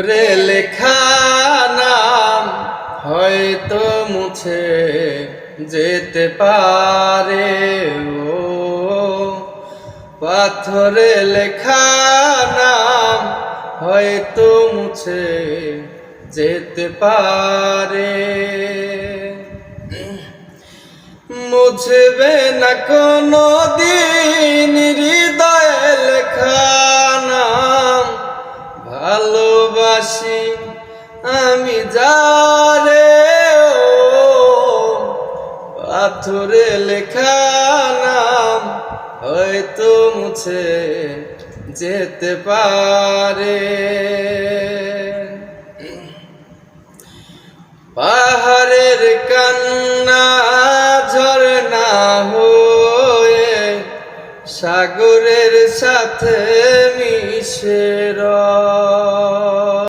রে লেখা নাম হয়তো মুছে যেতে পারে, ও পাথরে লেখা নাম হয়তো মুছে যেতে পারে। মুছবে না কোনো দিন হৃদয়ে লেখা নাম, ভালোবাসি আমি যারে, ও পাথরে লেখা নাম হয়তো মুছে যেতে পারে। পাহাড়ের কান্না ঝরনা হয়ে সাগরের সাথে মিশে রয়।